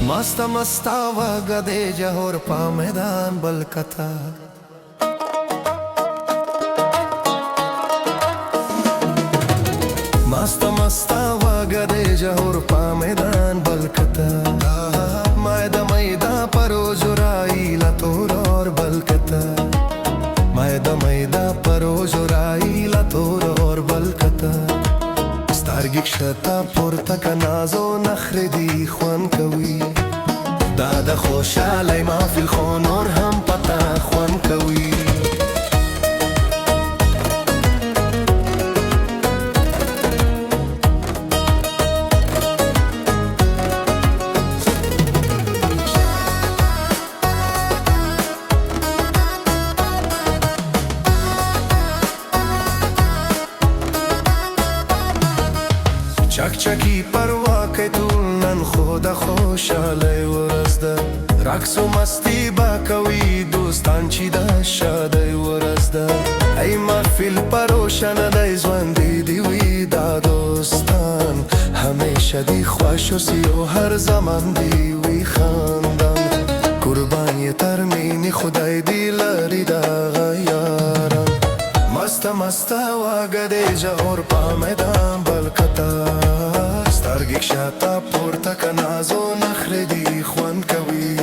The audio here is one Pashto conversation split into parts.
مسته مسته وگده جهور پا میدان بلکتا مسته مسته وگده جهور پا میدان بلکتا مایده مایده پروز رایی لطورور بلکتا مایده مایده پروز رایی لطورور بلکتا سترگی کشتا پورته که نازو نخردی خوان کوي دا د خوشحالی محفل خو نور هم پتا خوان کوي چک چکی پروا که نن خود خوشحالی ورځ ده رقص و مستی با کوي دوستان چې د شادی ورځ ده ای محفل پروشانه دی ژوندی دی وي دا دوستان همیشه دی خوش اوسي او هر زمان دی وي خندان قربان یې تر مینې خدای دی لري دغه یاران مسته مسته وګدې جهور په میدان بلکتا سترګې کښته پورته که نازو نخرې دي خوند کوي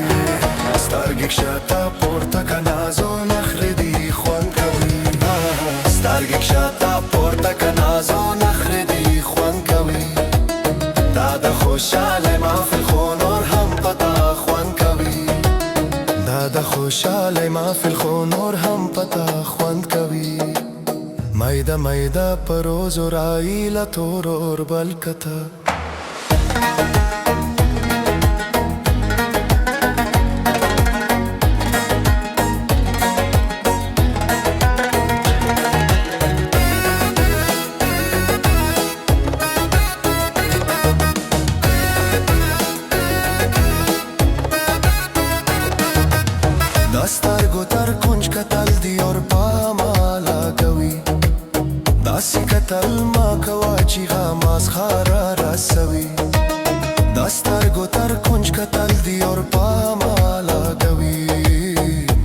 سترګې کښته پورته که نازو نخرې دي خوند کوي سترګې کښته پورته که نازو نخرې دي خوند کوي دا د خوشحالی محفل خو نور هم پتا خوند کوي دا د خوشحالی محفل خو نور هم پتا خوند کوي مایده مایده پروز و رایی لطورور بلکتا دسترگو تر کنج کتل دیار پا مالا کوي داسی کتل ما کوا چی غماز خارا رسوي دسترگو تر کنج کتل دیار پا مالا کوي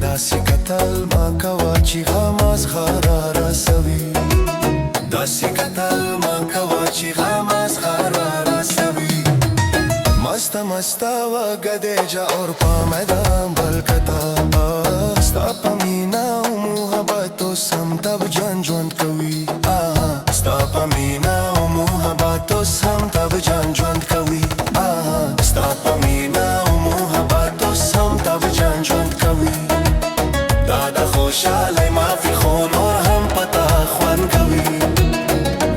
داسی کتل ما کوا چی غماز خارا رسوي داسی کتل ما کوا چی غماز خارا رسوي مسته مسته وگده جهور پا میدان بلکتا ستا پا مینا و محبت و سمتب جان ژوند کوي ستا پا مینا و محبت و سمتب جان ژوند کوي ستا پا مینا و محبت و سمتب جان ژوند کوي دا د خوشحالی محفل خو نور هم پتا خوند کوي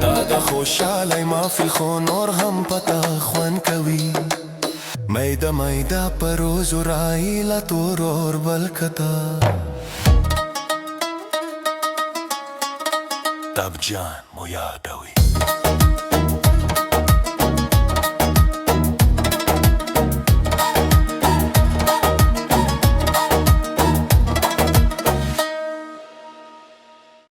دا د خوشحالی محفل خو نور هم پتا خوند کوي میده میده پروز و رایی لطورور بلکتا تب جان مو یادوي